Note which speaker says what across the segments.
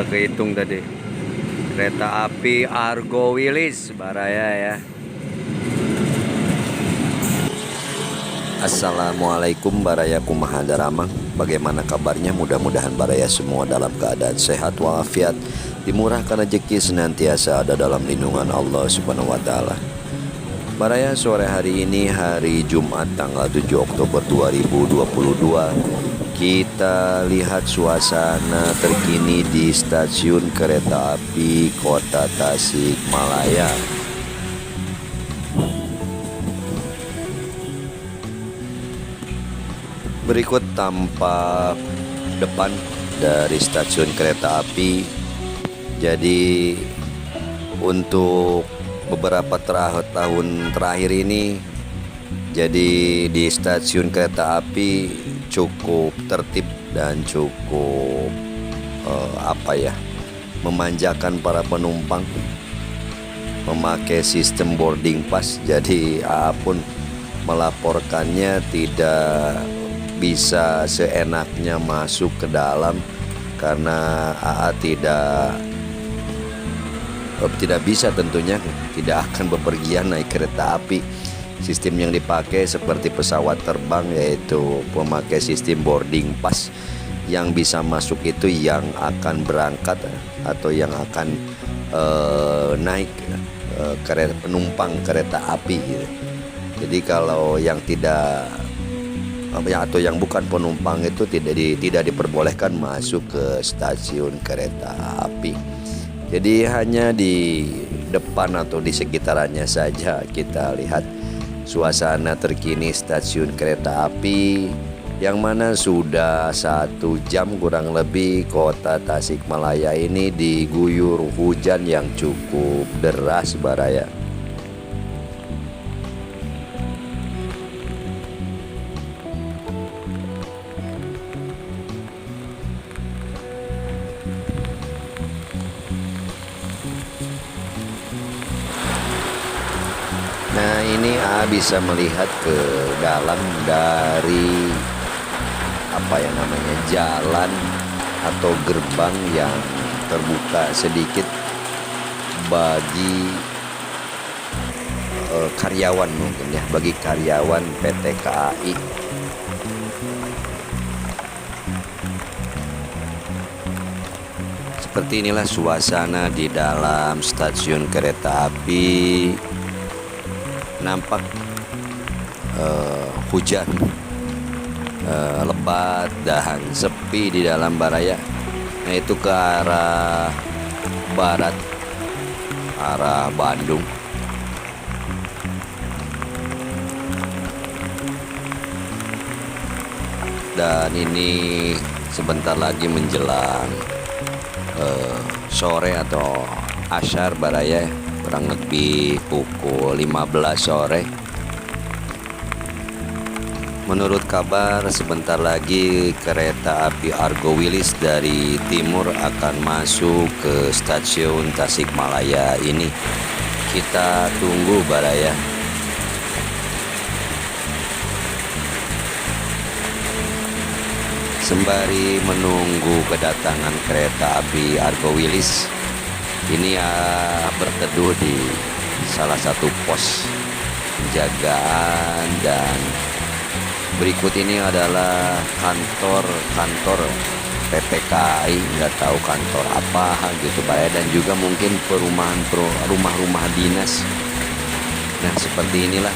Speaker 1: Kehitung tadi kereta api Argo Wilis Baraya ya. Assalamualaikum Baraya kumaha daramang. Bagaimana kabarnya? Mudah-mudahan Baraya semua dalam keadaan sehat walafiat, dimurahkan rezeki, senantiasa ada dalam lindungan Allah Subhanahu wa taala. Baraya, sore hari ini hari Jumat tanggal 7 Oktober 2022, kita lihat suasana terkini di stasiun kereta api Kota Tasikmalaya. Berikut tampak depan dari stasiun kereta api. Jadi untuk beberapa tahun terakhir ini, jadi di stasiun kereta api cukup tertib dan cukup memanjakan para penumpang, memakai sistem boarding pass. Jadi AA pun melaporkannya tidak bisa seenaknya masuk ke dalam karena AA tidak bisa, tentunya tidak akan bepergian naik kereta api. Sistem yang dipakai seperti pesawat terbang, yaitu memakai sistem boarding pass. Yang bisa masuk itu yang akan berangkat atau yang akan naik penumpang kereta api gitu. Jadi kalau yang tidak atau yang bukan penumpang itu tidak diperbolehkan masuk ke stasiun kereta api. Jadi hanya di depan atau di sekitarannya saja kita lihat suasana terkini stasiun kereta api, yang mana sudah 1 jam kurang lebih Kota Tasikmalaya ini diguyur hujan yang cukup deras Baraya. Nah, ini bisa melihat ke dalam dari jalan atau gerbang yang terbuka sedikit bagi karyawan, mungkin ya, bagi karyawan PT KAI. Seperti inilah suasana di dalam stasiun kereta api. Nampak hujan lebat dan sepi di dalam Baraya. Nah, itu ke arah barat, arah Bandung. Dan ini sebentar lagi menjelang sore atau asyar Baraya, kurang lebih pukul 15 sore. Menurut kabar sebentar lagi kereta api Argo Wilis dari timur akan masuk ke stasiun Tasikmalaya ini. Kita tunggu Baraya. Sembari menunggu kedatangan kereta api Argo Wilis, ini berteduh di salah satu pos penjagaan, dan berikut ini adalah kantor PT KAI, nggak tahu kantor apa gitu Pak ya, dan juga mungkin rumah-rumah dinas. Nah, seperti inilah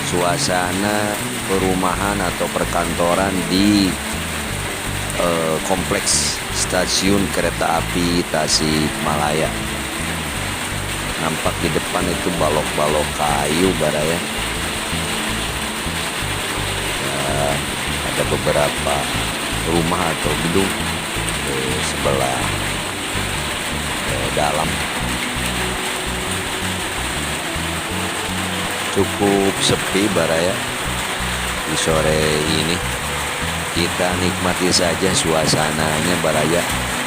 Speaker 1: suasana perumahan atau perkantoran di kompleks stasiun kereta api Tasikmalaya. Nampak di depan itu balok-balok kayu Baraya. Dan ada beberapa rumah atau gedung di sebelah dalam. Cukup sepi Baraya di sore ini. Kita nikmati saja suasananya Baraya.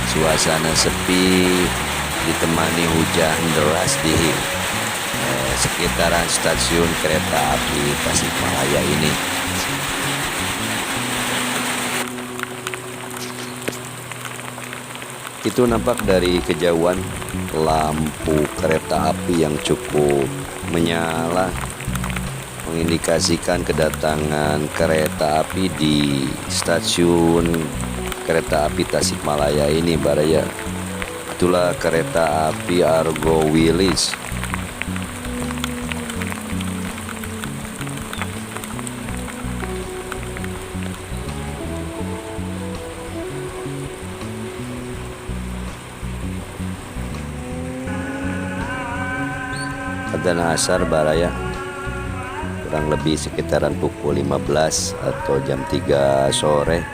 Speaker 1: Suasana sepi ditemani hujan deras di sekitaran stasiun kereta api Tasikmalaya ini. Itu nampak dari kejauhan lampu kereta api yang cukup menyala, mengindikasikan kedatangan kereta api di stasiun kereta api Tasikmalaya ini, Baraya. Itulah kereta api Argo Wilis. Adzan asar, Baraya, kurang lebih sekitaran pukul 15 atau jam 3 sore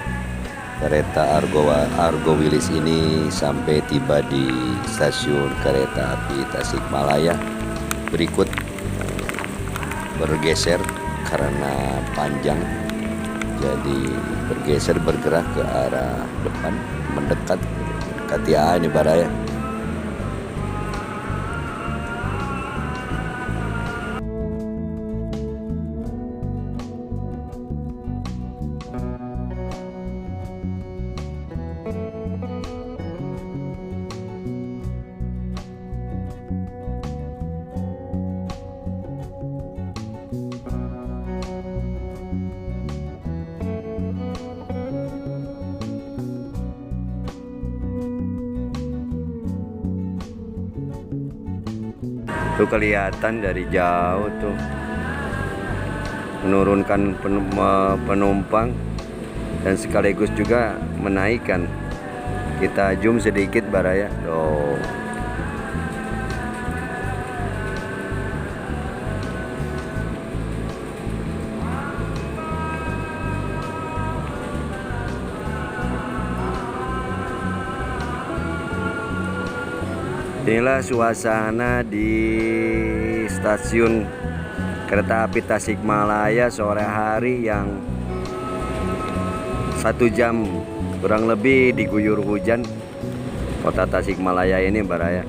Speaker 1: kereta Argo Wilis ini sampai tiba di stasiun kereta api Tasikmalaya. Berikut bergeser karena panjang, jadi bergeser bergerak ke arah depan, mendekati ini, Baraya. Tuh kelihatan dari jauh tuh menurunkan penumpang dan sekaligus juga menaikkan. Kita zoom sedikit, Baraya. Tuh. Inilah suasana di stasiun kereta api Tasikmalaya sore hari yang 1 jam kurang lebih diguyur hujan kota Tasikmalaya ini, Baraya.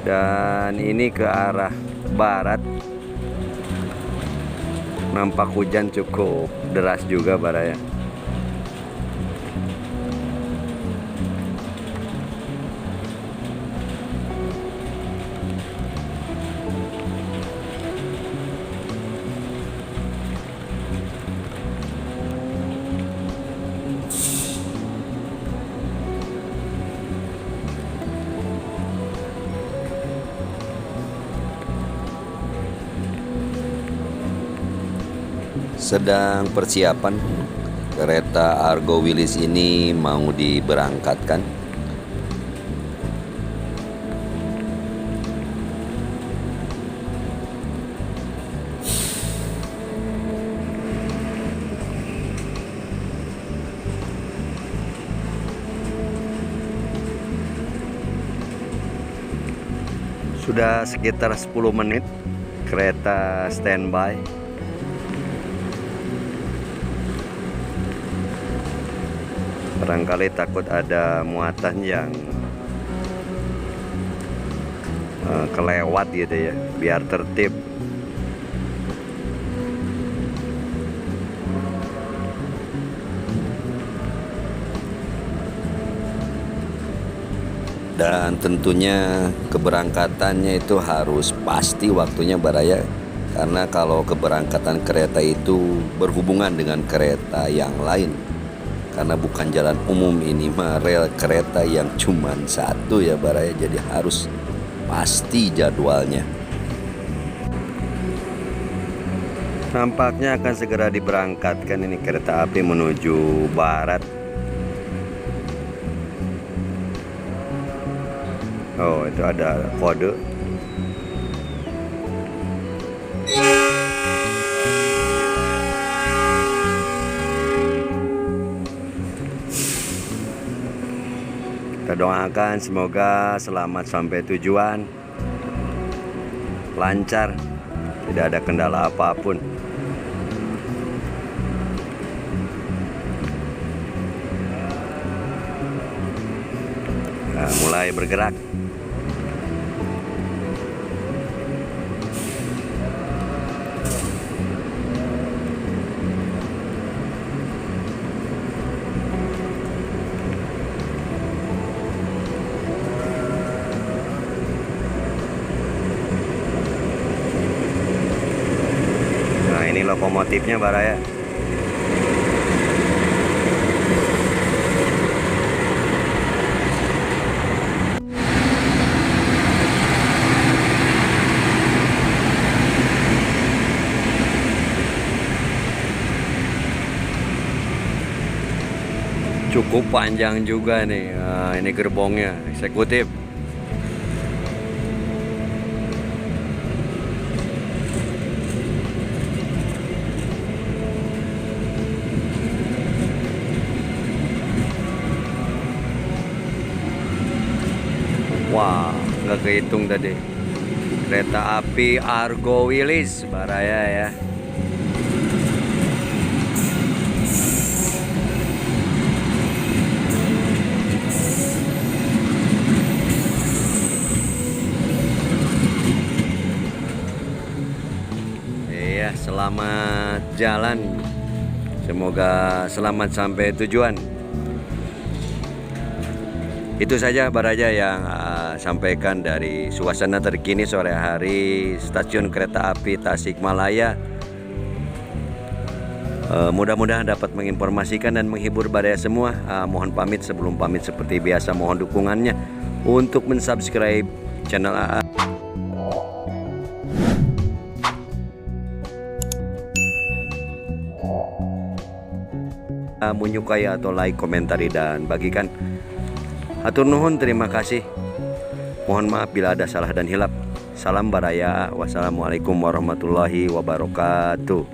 Speaker 1: Dan ini ke arah barat, nampak hujan cukup deras juga, Baraya. Sedang persiapan kereta Argo Wilis ini mau diberangkatkan. Sudah sekitar 10 menit kereta standby. Barangkali takut ada muatan yang kelewat gitu ya, biar tertib. Dan tentunya keberangkatannya itu harus pasti waktunya, Baraya, karena kalau keberangkatan kereta itu berhubungan dengan kereta yang lain, karena bukan jalan umum ini mah, rel kereta yang cuman satu ya, Baraya, jadi harus pasti jadwalnya. Nampaknya akan segera diberangkatkan ini kereta api menuju barat. Oh, itu ada kode. Kita doakan semoga selamat sampai tujuan, lancar, tidak ada kendala apapun. mulai bergerak. Nah, ini lokomotifnya Baraya. Cukup panjang juga nih. Nah, ini gerbongnya eksekutif. Wah, nggak kehitung tadi. Kereta api Argo Wilis Baraya ya. Iya, selamat jalan. Semoga selamat sampai tujuan. Itu saja Baraya yang sampaikan dari suasana terkini sore hari stasiun kereta api Tasikmalaya. Mudah-mudahan dapat menginformasikan dan menghibur Baraya semua. Mohon pamit, sebelum pamit seperti biasa mohon dukungannya untuk mensubscribe channel AA. Menyukai atau like, komentari dan bagikan. Hatur nuhun, terima kasih. Mohon maaf bila ada salah dan hilap. Salam Baraya. Wassalamualaikum warahmatullahi wabarakatuh.